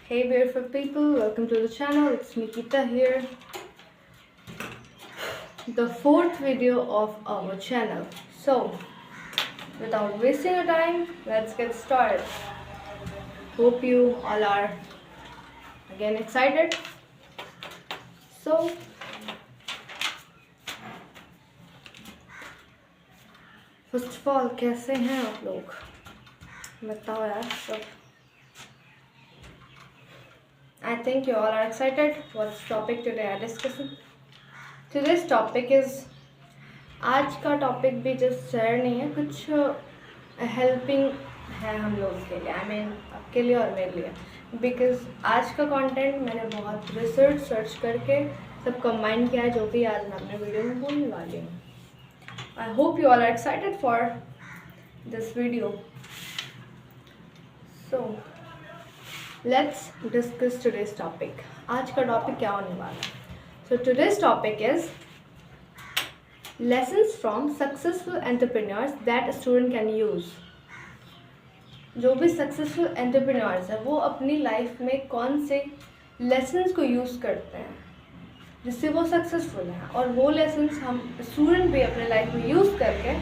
Hey beautiful people, welcome to the channel. It's Nikita here. The fourth video of our channel. So, without wasting your time, let's get started. Hope you all are again excited. So, first of all, कैसे हैं आप लोग? बताओ यार सब. I think you all are excited. What's the topic today are discussing? Today's topic is, आज का topic भी जस्ट शेयर नहीं है, कुछ हेल्पिंग है हम लोगों के लिए. I mean आपके लिए और मेरे लिए. बिकॉज आज का कंटेंट मैंने बहुत सर्च करके सब कंबाइन किया है, जो भी आज मैं अपने वीडियो में बोलने वाली हूँ. I hope you all are excited for this video. So let's discuss today's topic. आज का टॉपिक क्या होने वाला है? So today's topic is lessons from successful entrepreneurs that a student can use. जो भी सक्सेसफुल एंटरप्रेन्योर्स है वो अपनी लाइफ में कौन से लेसन्स को यूज़ करते हैं जिससे वो सक्सेसफुल हैं, और वो लेसन्स हम स्टूडेंट भी अपने लाइफ में यूज़ करके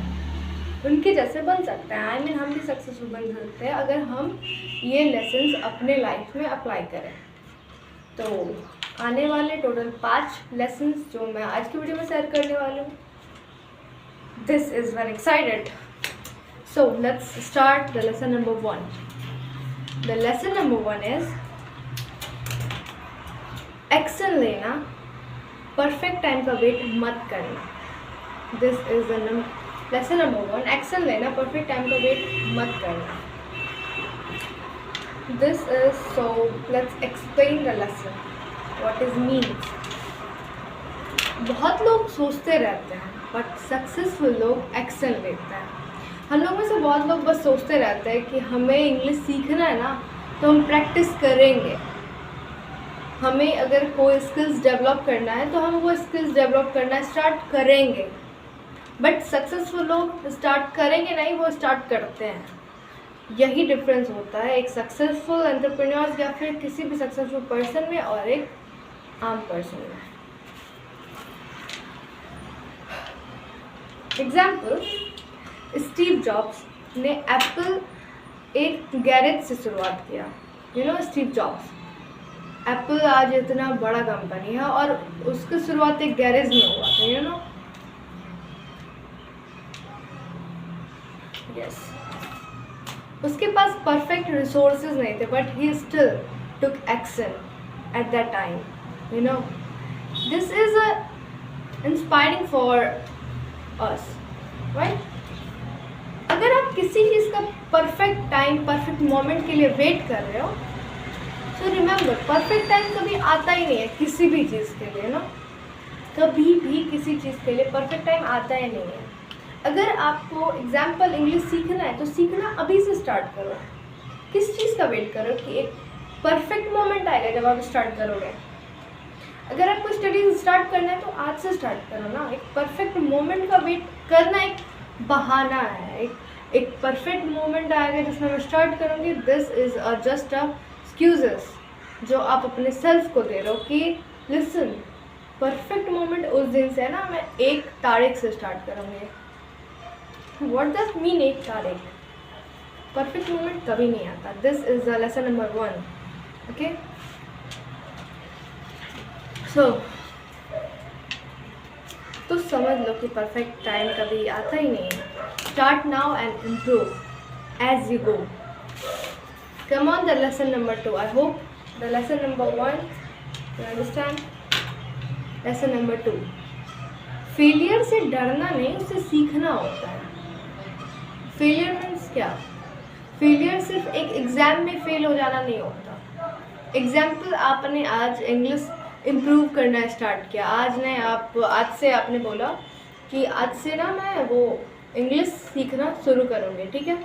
उनके जैसे बन सकते हैं. आई मीन हम भी सक्सेसफुल बन सकते हैं अगर हम ये लेसन्स अपने लाइफ में अप्लाई करें. तो आने वाले टोटल 5 लेसन्स जो मैं आज की वीडियो में शेयर करने वाली हूँ. This is very excited. So let's start the lesson number 1. The lesson number 1 is action लेना, परफेक्ट टाइम का वेट मत करना. This is the lesson number 1. Action लेना, परफेक्ट टाइम का वेट मत करना. This is, so let's explain the lesson. What is means? बहुत लोग सोचते रहते हैं बट सक्सेसफुल लोग एक्शन लेते हैं. हम लोग में से बहुत लोग बस सोचते रहते हैं कि हमें इंग्लिश सीखना है ना, तो हम प्रैक्टिस करेंगे. हमें अगर कोई स्किल्स डेवलप करना है तो हम वो स्किल्स डेवलप करना स्टार्ट करेंगे. बट सक्सेसफुल लोग स्टार्ट करेंगे नहीं, वो स्टार्ट करते हैं. यही डिफरेंस होता है एक सक्सेसफुल एंटरप्रेन्योर्स या फिर किसी भी सक्सेसफुल पर्सन में और एक आम पर्सन में. एग्जाम्पल, स्टीव जॉब्स ने एप्पल एक गैरेज से शुरुआत किया. You know Steve jobs. Apple आज इतना बड़ा कंपनी है और उसकी शुरुआत एक गैरेज में हुआ था. You know yes. उसके पास परफेक्ट रिसोर्सेज नहीं थे but he still took action at that time. You know this is a inspiring for us, right? अगर आप किसी चीज़ का परफेक्ट टाइम, परफेक्ट मोमेंट के लिए वेट कर रहे हो, सो रिमेंबर परफेक्ट टाइम कभी आता ही नहीं है किसी भी चीज़ के लिए. ना कभी भी किसी चीज़ के लिए परफेक्ट टाइम आता ही नहीं है. अगर आपको एग्जाम्पल इंग्लिश सीखना है तो सीखना अभी से स्टार्ट करो. किस चीज़ का वेट करो कि एक परफेक्ट मोमेंट आएगा जब आप स्टार्ट करोगे. अगर आपको स्टडीज स्टार्ट करना है तो आज से स्टार्ट करो ना. एक परफेक्ट मोमेंट का वेट करना एक बहाना है. एक परफेक्ट मोमेंट आएगा जिसमें मैं स्टार्ट करूँगी. This is just a excuses जो आप अपने सेल्फ को दे रहे हो कि लिसन, परफेक्ट मोमेंट उस दिन से है ना, मैं 1 तारीख से स्टार्ट करूँगी. व्हाट डज मीन 1 तारीख? परफेक्ट मोमेंट कभी नहीं आता. This is the lesson number 1. Okay. तो समझ लो कि परफेक्ट टाइम कभी आता ही नहीं है. Start now and improve as you go. Come on the lesson number 2. I hope the lesson number 1 you understand. Lesson number 2, failure से डरना नहीं, उससे सीखना होता है. फेलियर मीन्स क्या? फेलियर सिर्फ एक एग्ज़ाम में फेल हो जाना नहीं होता. एग्जाम्पल, आपने आज इंग्लिश इम्प्रूव करना स्टार्ट किया. आज से आपने बोला कि आज से ना मैं वो इंग्लिश सीखना शुरू करूँगी. ठीक है,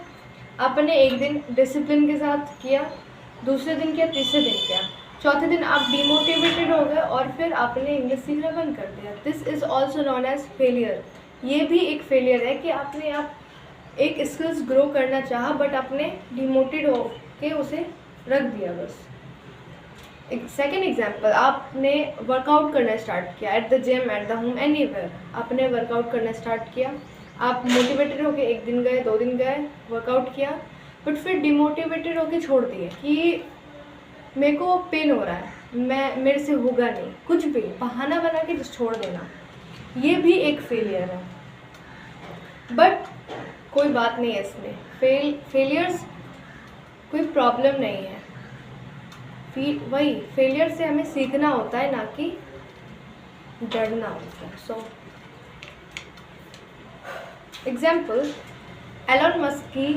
आपने एक दिन डिसिप्लिन के साथ किया, दूसरे दिन किया, तीसरे दिन किया, चौथे दिन आप डिमोटिवेटेड हो गए और फिर आपने इंग्लिश सीखना बंद कर दिया. This is also known as failure. ये भी एक फेलियर है कि आपने आप एक स्किल्स ग्रो करना चाहा बट आपने डिमोटिवेट हो के उसे रख दिया बस. सेकेंड एग्जाम्पल, आपने वर्कआउट करना स्टार्ट किया at the gym, at the home, anywhere. आपने वर्कआउट करना स्टार्ट किया, आप मोटिवेटेड होके 1 दिन गए, 2 दिन गए, वर्कआउट किया, बट फिर डिमोटिवेटेड होके छोड़ दिए कि मेरे को पेन हो रहा है, मेरे से होगा नहीं, कुछ भी बहाना बना के just छोड़ देना, ये भी एक फेलियर है। बट कोई बात नहीं है इसमें, फेलियर्स कोई प्रॉब्लम नहीं है। वही फेलियर से हमें सीखना होता है, ना कि डरना होता है। सो एग्जाम्पल, एलन मस्क की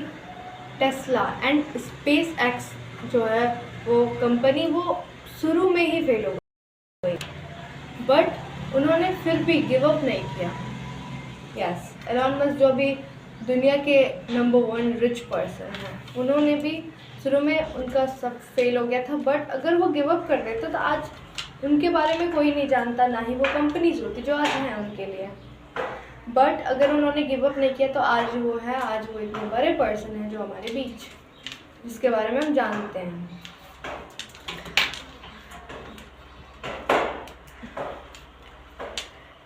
टेस्ला एंड स्पेस एक्स जो है वो कंपनी, वो शुरू में ही फेल हो गई, बट उन्होंने फिर भी गिव अप नहीं किया। यस, एलन मस्क जो भी दुनिया के नंबर 1 रिच पर्सन हैं, उन्होंने भी शुरू में उनका सब फेल हो गया था, बट अगर वो गिव अप कर देते तो आज उनके बारे में कोई नहीं जानता, ना ही वो कंपनीज होती जो आज हैं उनके लिए। बट अगर उन्होंने गिव अप नहीं किया तो आज वो है, आज वो इतने बड़े पर्सन हैं जो हमारे बीच, जिसके बारे में हम जानते हैं।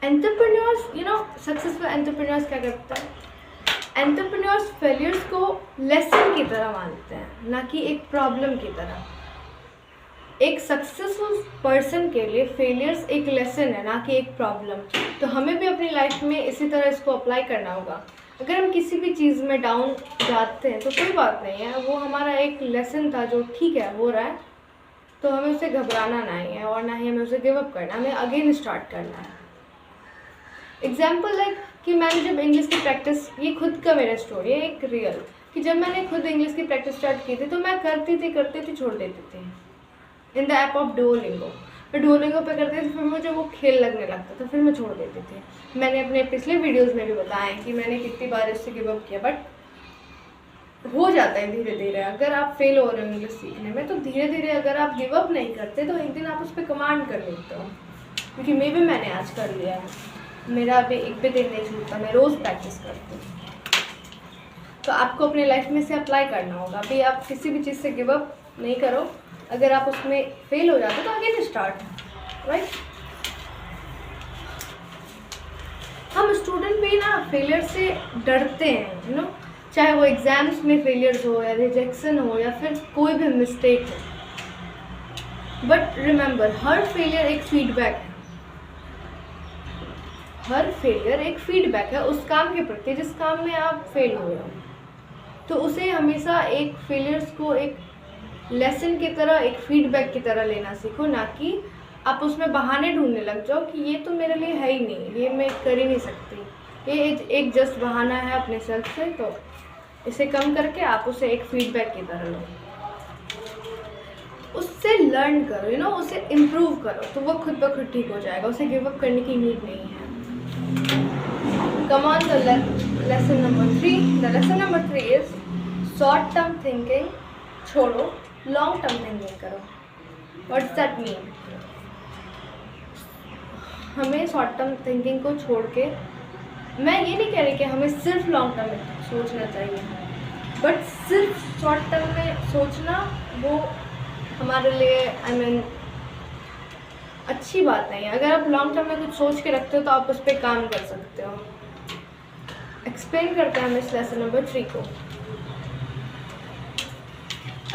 एंटरप्रेन्योर्स, सक्सेसफुल एंटरप्रेन्योर्स क्या करते हैं? एंटरप्रेन्योर्स फेलियर्स को लेसन की तरह मानते हैं, ना कि एक प्रॉब्लम की तरह। एक सक्सेसफुल पर्सन के लिए फेलियर्स एक लेसन है, ना कि एक प्रॉब्लम। तो हमें भी अपनी लाइफ में इसी तरह इसको अप्लाई करना होगा। अगर हम किसी भी चीज़ में डाउन जाते हैं तो कोई बात नहीं है, वो हमारा एक लेसन था जो ठीक है हो रहा है, तो हमें उसे घबराना नहीं है और ना ही हमें उसे गिव अप करना, हमें अगेन स्टार्ट करना है। एग्जाम्पल लाइक कि मैंने जब इंग्लिश की प्रैक्टिस, ये खुद का मेरा स्टोरी है एक रियल, कि जब मैंने खुद इंग्लिश की प्रैक्टिस स्टार्ट की थी तो मैं करती थी छोड़ देती थी in the app of Duolingo. मैं डुओलिंगो पे करती थी, फिर मुझे वो खेल लगने लगता था, फिर मैं छोड़ देती थी। मैंने अपने पिछले वीडियोज़ में भी बताया है कि मैंने कितनी बार इससे गिव अप किया, बट हो जाता है धीरे धीरे। अगर आप फेल हो रहे हो इंग्लिश सीखने में तो धीरे धीरे अगर आप गिव अप नहीं करते तो एक दिन आप उस पर कमांड कर लेते हो, क्योंकि मे भी मैंने आज कर लिया है, मेरा अभी एक भी दिन नहीं छूटता, मैं रोज़ प्रैक्टिस करती हूँ। तो आपको अपने लाइफ में से अप्लाई करना होगा। अभी आप किसी भी चीज़ से गिव अप नहीं करो, अगर आप उसमें फेल हो जाते तो अगेन स्टार्ट, राइट। हम स्टूडेंट भी ना फेलियर से डरते हैं, चाहे वो एग्जाम्स में फेलियर्स हो या रिजेक्शन हो या फिर कोई भी मिस्टेक हो। बट रिमेंबर, हर फेलियर एक फीडबैक है, हर फेलियर एक फीडबैक है उस काम के प्रति जिस काम में आप फेल हुए हो। तो उसे हमेशा एक फेलियर्स को एक लेसन की तरह, एक फीडबैक की तरह लेना सीखो, ना कि आप उसमें बहाने ढूंढने लग जाओ कि ये तो मेरे लिए है ही नहीं, ये मैं कर ही नहीं सकती, ये एक जस्ट बहाना है अपने सेल्फ से। तो इसे कम करके आप उसे एक फीडबैक की तरह लो, उससे लर्न करो, उसे इम्प्रूव करो, तो वो खुद ब खुद ठीक हो जाएगा। उसे गिव अप करने की नीड नहीं है। Come on, the lesson number 3. The lesson number 3 is short term thinking छोड़ो, long term thinking करो। What does that mean? हमें शॉर्ट टर्म थिंकिंग को छोड़ के, मैं ये नहीं कह रही कि हमें सिर्फ लॉन्ग टर्म में सोचना चाहिए, बट सिर्फ शॉर्ट टर्म में सोचना वो हमारे लिए अच्छी बात नहीं है। अगर आप लॉन्ग टर्म में कुछ सोच के रखते हो तो आप उस पर काम कर सकते हो। एक्सप्लेन करते हैं हम इस लेसन नंबर 3 को।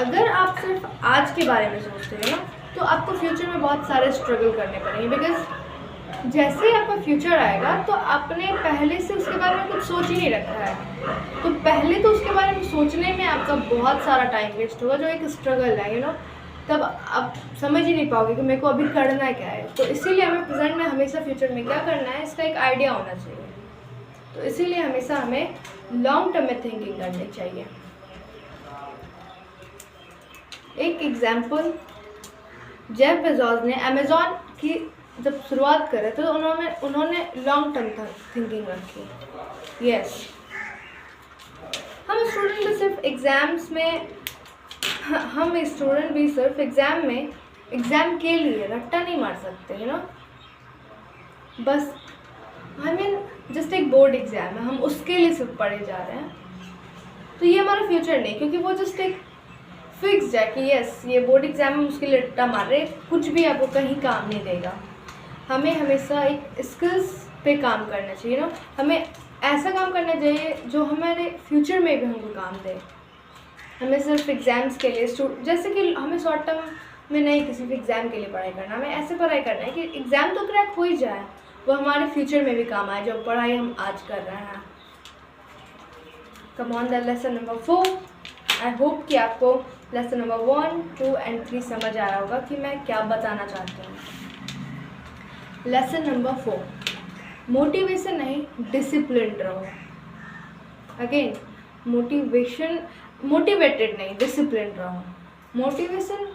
अगर आप सिर्फ आज के बारे में सोचते हो ना, तो आपको फ्यूचर में बहुत सारे स्ट्रगल करने पड़ेंगे, बिकॉज जैसे ही आपका फ्यूचर आएगा तो आपने पहले से उसके बारे में कुछ सोच ही नहीं रखा है, तो पहले तो उसके बारे में सोचने में आपका बहुत सारा टाइम वेस्ट होगा, जो एक स्ट्रगल है, तब आप समझ ही नहीं पाओगे कि मेरे को अभी करना क्या है। तो इसीलिए हमें प्रेजेंट में हमेशा फ्यूचर में क्या करना है इसका एक आइडिया होना चाहिए। तो इसीलिए हमेशा हमें लॉन्ग टर्म में थिंकिंग करनी चाहिए। एक एग्जाम्पल, जेफ बेजोस ने अमेज़ॉन की जब शुरुआत करे तो उन्होंने लॉन्ग टर्म थिंकिंग रखी। यस, हम स्टूडेंट भी सिर्फ एग्ज़ाम्स में, हम स्टूडेंट भी सिर्फ एग्ज़ाम के लिए रट्टा नहीं मार सकते, बस जस्ट एक बोर्ड एग्ज़ाम है, हम उसके लिए सिर्फ पढ़े जा रहे हैं, तो ये हमारा फ्यूचर नहीं, क्योंकि वो जस्ट एक फिक्स्ड है कि यस ये बोर्ड एग्जाम में उसके लिए रट्टा मार रहे, कुछ भी आपको कहीं काम नहीं देगा। हमें हमेशा एक स्किल्स पे काम करना चाहिए ना, हमें ऐसा काम करना चाहिए जो हमारे फ्यूचर में भी हमको काम दे। हमें सिर्फ एग्ज़ाम्स के लिए जैसे कि हमें शॉर्ट टर्म में नहीं किसी भी एग्ज़ाम के लिए पढ़ाई करना, हमें ऐसे पढ़ाई करना है कि एग्ज़ाम तो क्रैक हो ही जाए, वो हमारे फ्यूचर में भी काम आए जो पढ़ाई हम आज कर रहे हैं। कम on the lesson number 4। I hope कि आपको लेसन नंबर 1, 2 एंड 3 समझ आया होगा कि मैं क्या बताना चाहती हूँ। लेसन नंबर 4, मोटिवेशन नहीं, डिसिप्लिन रहो। अगेन, मोटिवेटेड नहीं, डिसिप्लिन रहो। मोटिवेशन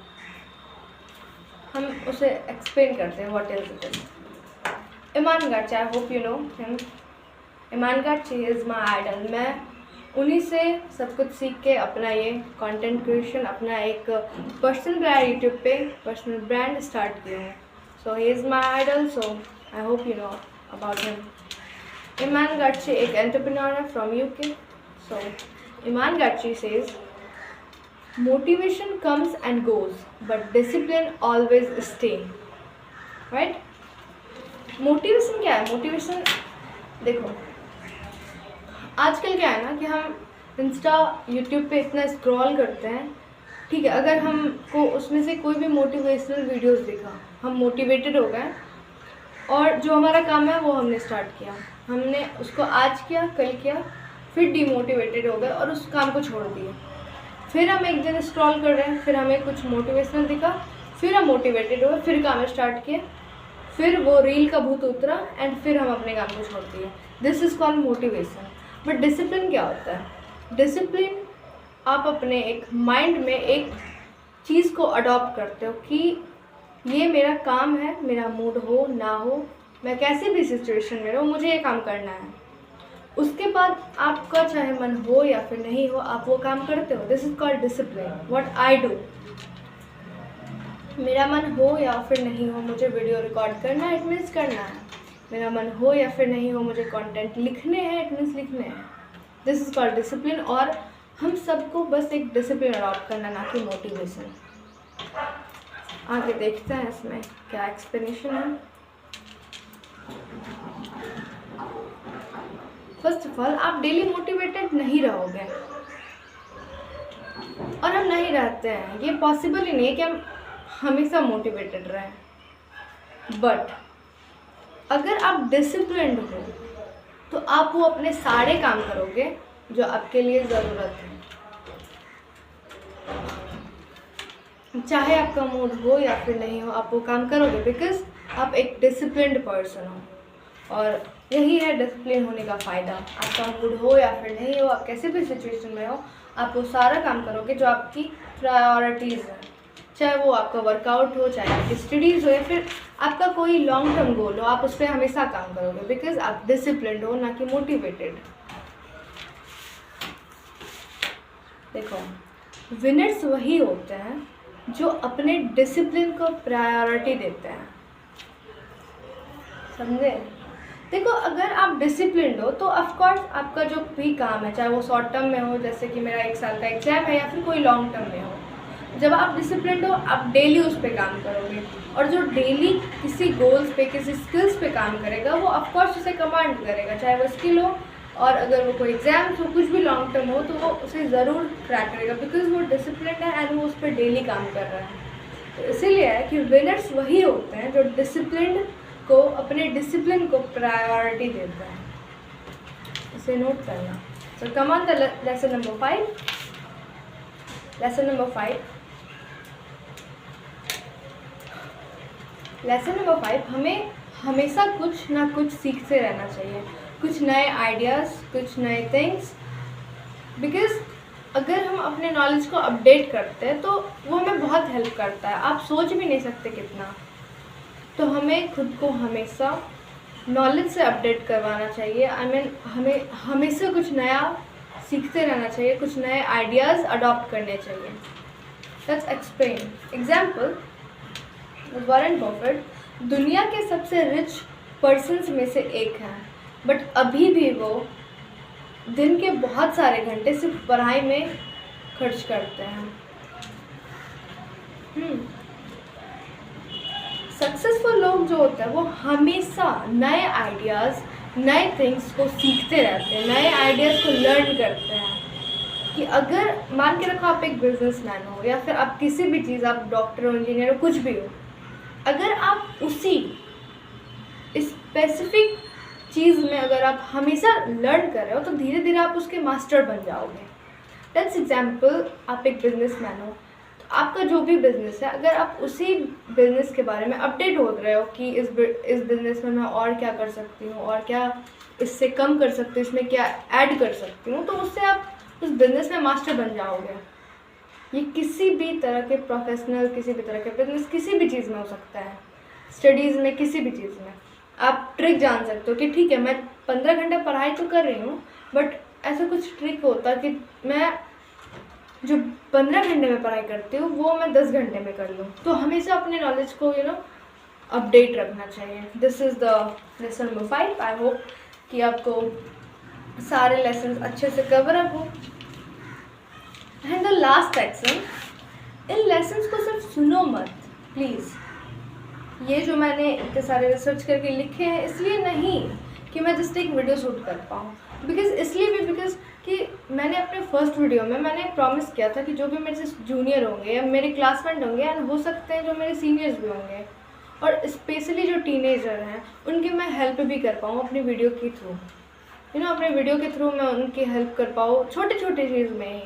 हम उसे एक्सप्लेन करते हैं, what is it. Iman Gadzhi, I hope you know him. Iman Gadzhi is my idol. मैं उन्हीं से सब कुछ सीख के अपना ये कंटेंट क्रिएशन, अपना एक पर्सनल ब्रांड यूट्यूब पे पर्सनल ब्रांड स्टार्ट किया हूँ। So he is my idol, so I hope you know about him. Iman Gadzhi एक एंटरप्रेन्योर है from UK. So Iman Gadzhi says, motivation comes and goes but discipline always stay, right? Motivation क्या है? Motivation देखो, आजकल क्या है ना कि हम इंस्टा यूट्यूब पे इतना स्क्रॉल करते हैं, ठीक है, अगर हमको उसमें से कोई भी मोटिवेशनल वीडियोस दिखा, हम मोटिवेटेड हो गए और जो हमारा काम है वो हमने स्टार्ट किया, हमने उसको आज किया, कल किया, फिर डिमोटिवेटेड हो गए और उस काम को छोड़ दिया। फिर हम एक दिन स्क्रॉल कर रहे हैं, फिर हमें कुछ मोटिवेशनल दिखा, फिर हम मोटिवेटेड हुए, फिर काम स्टार्ट किए, फिर वो रील का भूत उतरा एंड फिर हम अपने काम को छोड़ दिए। This is called motivation. But discipline क्या होता है? डिसिप्लिन आप अपने एक माइंड में एक चीज़ को अडॉप्ट करते हो कि ये मेरा काम है, मेरा मूड हो ना हो, मैं कैसे भी सिचुएशन में रहूँ, मुझे ये काम करना है। उसके बाद आपका चाहे मन हो या फिर नहीं हो, आप वो काम करते हो। This is called discipline. What I do, मेरा मन हो या फिर नहीं हो, मुझे वीडियो रिकॉर्ड करना है, इट मीन्स करना है। मेरा मन हो या फिर नहीं हो, मुझे कंटेंट लिखने हैं, इट मीन्स लिखने हैं। This is called discipline. और हम सबको बस एक डिसिप्लिन अडॉप्ट करना, ना कि मोटिवेशन। आगे देखते हैं इसमें क्या एक्सप्लेनेशन है। फर्स्ट ऑफ ऑल, आप डेली मोटिवेटेड नहीं रहोगे और हम नहीं रहते हैं, ये पॉसिबल ही नहीं है कि हम हमेशा मोटिवेटेड रहें। बट अगर आप डिसिप्लिन्ड हो तो आप वो अपने सारे काम करोगे जो आपके लिए ज़रूरत है, चाहे आपका मूड हो या फिर नहीं हो, आप वो काम करोगे बिकॉज आप एक डिसिप्लिन्ड पर्सन हो। और यही है डिसिप्लिन होने का फ़ायदा। आपका मूड हो या फिर नहीं हो, आप कैसे भी सिचुएशन में हो, आप वो सारा काम करोगे जो आपकी प्रायोरिटीज़ हैं, चाहे वो आपका वर्कआउट हो, चाहे आपकी स्टडीज़ हो, या फिर आपका कोई लॉन्ग टर्म गोल हो, आप उस पर हमेशा काम करोगे बिकॉज आप डिसिप्लिन्ड हो, ना कि मोटिवेटेड। देखो, विनर्स वही होते हैं जो अपने डिसिप्लिन को प्रायोरिटी देते हैं, समझे? देखो, अगर आप डिसिप्लिन्ड हो तो ऑफकोर्स आपका जो भी काम है, चाहे वो शॉर्ट टर्म में हो, जैसे कि मेरा 1 साल का एग्जाम है, या फिर कोई लॉन्ग टर्म में हो, जब आप डिसिप्लिन्ड हो आप डेली उस पर काम करोगे। और जो डेली किसी गोल्स पे, किसी स्किल्स पे काम करेगा, वो ऑफकोर्स उसे कमांड करेगा, चाहे वो स्किल हो, और अगर वो कोई एग्जाम्स हो, कुछ भी लॉन्ग टर्म हो, तो वो उसे ज़रूर क्रैक करेगा बिकॉज वो डिसिप्लिन्ड है एंड वो उस पर डेली काम कर रहा है। तो इसीलिए है कि विनर्स वही होते हैं जो डिसिप्लिन्ड को, अपने डिसिप्लिन को प्रायोरिटी देता है। इसे नोट करना। So come on the lesson number 5। Lesson number 5, हमें हमेशा कुछ ना कुछ सीखते रहना चाहिए, कुछ नए आइडियाज़, कुछ नए थिंग्स, बिकॉज अगर हम अपने नॉलेज को अपडेट करते हैं तो वो हमें बहुत हेल्प करता है, आप सोच भी नहीं सकते कितना। तो हमें खुद को हमेशा नॉलेज से अपडेट करवाना चाहिए। हमें हमेशा कुछ नया सीखते रहना चाहिए, कुछ नए आइडियाज़ अडॉप्ट करने चाहिए। Let's explain. Example, Warren Buffett दुनिया के सबसे रिच पर्सन्स में से एक हैं, बट अभी भी वो दिन के बहुत सारे घंटे सिर्फ पढ़ाई में खर्च करते हैं। जो होता है वो हमेशा नए आइडियाज़, नए थिंग्स को सीखते रहते हैं, नए आइडियाज़ को लर्न करते हैं। कि अगर मान के रखो आप एक बिजनेसमैन हो या फिर आप किसी भी चीज़, आप डॉक्टर हो, इंजीनियर हो, कुछ भी हो, अगर आप उसी स्पेसिफिक चीज़ में अगर आप हमेशा लर्न कर रहे हो तो धीरे धीरे आप उसके मास्टर बन जाओगे। लेट्स एग्जाम्पल, आप एक बिजनेसमैन हो, तो आपका जो भी बिजनेस है, अगर आप उसी बिजनेस के बारे में अपडेट हो रहे हो कि इस बिजनेस में मैं और क्या कर सकती हूँ और क्या इससे कम कर सकती हूँ, इसमें क्या ऐड कर सकती हूँ, तो उससे आप उस बिजनेस में मास्टर बन जाओगे। ये किसी भी तरह के प्रोफेशनल, किसी भी तरह के बिजनेस, किसी भी चीज़ में हो सकता है, स्टडीज़ में, किसी भी चीज़ में आप ट्रिक जान सकते हो कि ठीक है मैं 15 घंटे पढ़ाई तो कर रही हूँ, बट ऐसा कुछ ट्रिक होता कि मैं जो 15 घंटे में पढ़ाई करती हूँ वो मैं 10 घंटे में कर लूँ। तो हमेशा अपने नॉलेज को अपडेट रखना चाहिए। This is the lesson number 5। I hope कि आपको सारे लेसन अच्छे से कवर अप हो। And the last section, in lessons को सिर्फ सुनो मत प्लीज़। ये जो मैंने इतने सारे रिसर्च करके लिखे हैं इसलिए नहीं कि मैं जस्ट एक वीडियो शूट कर पाऊँ, बिकॉज कि मैंने अपने फर्स्ट वीडियो में मैंने प्रॉमिस किया था कि जो भी मेरे से जूनियर होंगे या मेरे क्लासमेट होंगे एंड हो सकते हैं जो मेरे सीनियर्स भी होंगे और स्पेशली जो टीनेजर हैं उनकी मैं हेल्प भी कर पाऊँ अपनी वीडियो के थ्रू। अपने वीडियो के थ्रू मैं उनकी हेल्प कर पाऊँ छोटे छोटे चीज़ में ही,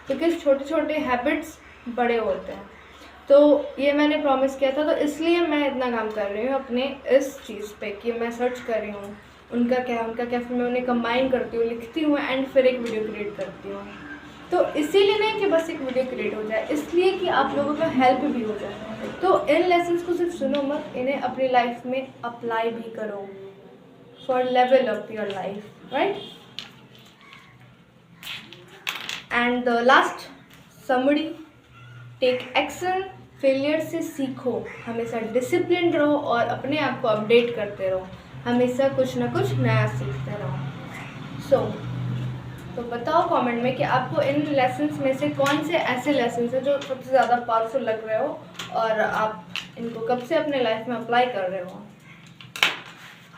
बिकॉज छोटे छोटे हैबिट्स बड़े होते हैं। तो ये मैंने प्रॉमिस किया था, तो इसलिए मैं इतना काम कर रही हूँ अपने इस चीज़ पे कि मैं सर्च कर रही हूँ उनका क्या, फिर मैं उन्हें कंबाइन करती हूँ, लिखती हूँ एंड फिर एक वीडियो क्रिएट करती हूँ। तो इसीलिए नहीं कि बस एक वीडियो क्रिएट हो जाए, इसलिए कि आप लोगों का हेल्प भी हो जाए। तो इन लेसन्स को सिर्फ सुनो मत, इन्हें अपनी लाइफ में अप्लाई भी करो for level up your life, right. And the last summary, take action, failure से सीखो, हमेशा डिसिप्लिन रहो और अपने आप को अपडेट करते रहो, हमेशा कुछ ना कुछ नया सीखते रहो। तो बताओ कमेंट में कि आपको इन लेसन्स में से कौन से ऐसे लेसन्स हैं जो सबसे ज़्यादा पावरफुल लग रहे हो और आप इनको कब से अपने लाइफ में अप्लाई कर रहे हो।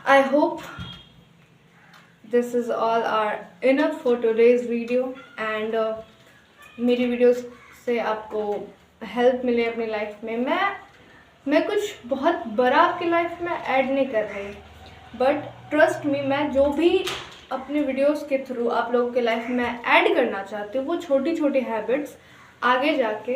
I hope this is all are enough for today's video and मेरी वीडियोस से आपको हेल्प मिले अपनी लाइफ में। मैं कुछ बहुत बड़ा आपकी लाइफ में ऐड नहीं कर रही, बट ट्रस्ट मी, मैं जो भी अपने वीडियोस के थ्रू आप लोगों के लाइफ में ऐड करना चाहती हूँ वो छोटी छोटी हैबिट्स आगे जाके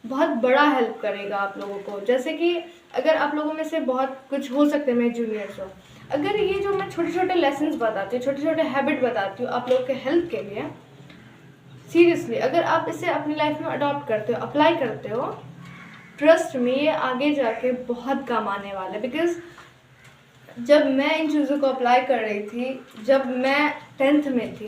बहुत बड़ा हेल्प करेगा आप लोगों को। जैसे कि अगर आप लोगों में से बहुत कुछ हो सकते हैं, मेरे जूनियर्स हो, अगर ये जो मैं छोटे छोटे लेसन्स बताती हूँ, छोटे छोटे हैबिट बताती हूँ आप लोगों के हेल्प के लिए, सीरियसली अगर आप इसे अपनी लाइफ में अडॉप्ट करते हो, अप्लाई करते हो, ट्रस्ट मी ये आगे जाके बहुत काम आने वाला है। बिकॉज जब मैं इन चीज़ों को अप्लाई कर रही थी, जब मैं 10th में थी,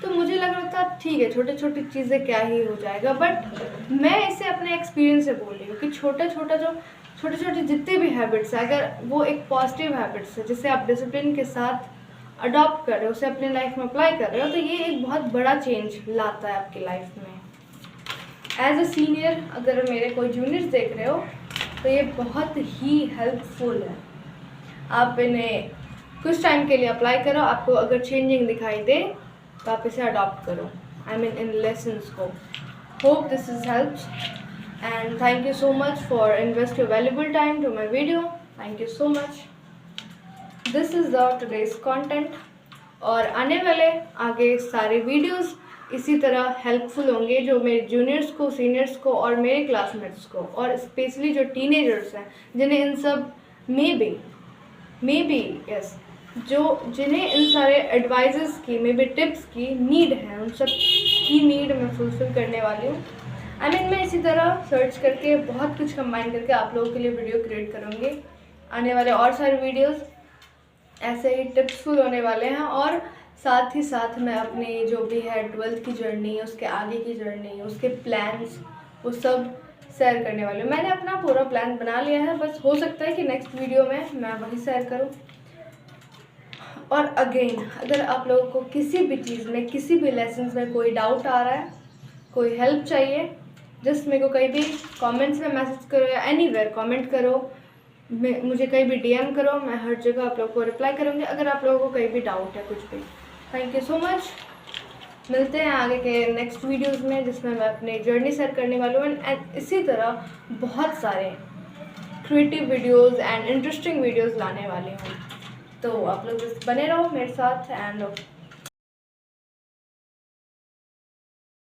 तो मुझे लग रहा था ठीक है छोटी छोटी चीज़ें क्या ही हो जाएगा, बट मैं इसे अपने एक्सपीरियंस से बोल रही हूँ कि छोटे छोटे जितने भी हैबिट्स हैं, अगर वो एक पॉजिटिव हैबिट्स है जिसे आप डिसिप्लिन के साथ अडॉप्ट कर रहे हो, उसे अपने लाइफ में अप्लाई कर रहे हो, तो ये एक बहुत बड़ा चेंज लाता है आपकी लाइफ में। एज अ सीनियर अगर मेरे कोई जूनियर्स देख रहे हो तो ये बहुत ही हेल्पफुल है। आप इन्हें कुछ टाइम के लिए अप्लाई करो, आपको अगर चेंजिंग दिखाई दे तो आप इसे अडॉप्ट करो, आई मीन इन लेसन्स को। Hope this is helps and thank you so much for invest your valuable time to my video. Thank you so much. This is the today's content और आने वाले आगे सारे वीडियोस इसी तरह हेल्पफुल होंगे जो मेरे जूनियर्स को, सीनियर्स को और मेरे क्लासमेट्स को, और स्पेशली जो टीनेजर्स हैं जिन्हें इन सब मे बी यस जिन्हें इन सारे एडवाइजेस की, मे बी टिप्स की नीड है, उन सब की नीड मैं फुलफिल करने वाली हूँ। आई मीन मैं इसी तरह सर्च करके बहुत कुछ कंबाइन करके आप लोगों के लिए वीडियो क्रिएट करूँगी। आने वाले और सारे वीडियोज़ ऐसे ही टिप्सफुल होने वाले हैं, और साथ ही साथ मैं अपनी जो भी है 12th की जर्नी, उसके आगे की जर्नी, उसके प्लान्स, वो सब शेयर करने वाली हूँ। मैंने अपना पूरा प्लान बना लिया है, बस हो सकता है कि नेक्स्ट वीडियो में मैं वही शेयर करूँ। और अगेन अगर आप लोगों को किसी भी चीज़ में, किसी भी लेसन्स में कोई डाउट आ रहा है, कोई हेल्प चाहिए, जस्ट मेरे को कहीं भी कमेंट्स में मैसेज करो या एनीवेयर कमेंट करो। मुझे कहीं भी DM करो, मैं हर जगह आप लोग को रिप्लाई करूँगी अगर आप लोगों को कहीं भी डाउट है कुछ भी। Thank you so much. मिलते हैं आगे के नेक्स्ट वीडियोस में जिसमें मैं अपनी जर्नी शेयर करने वाली हूँ एंड इसी तरह बहुत सारे creative videos and interesting videos लाने वाली हूँ। तो आप लोग बस बने रहो मेरे साथ एंड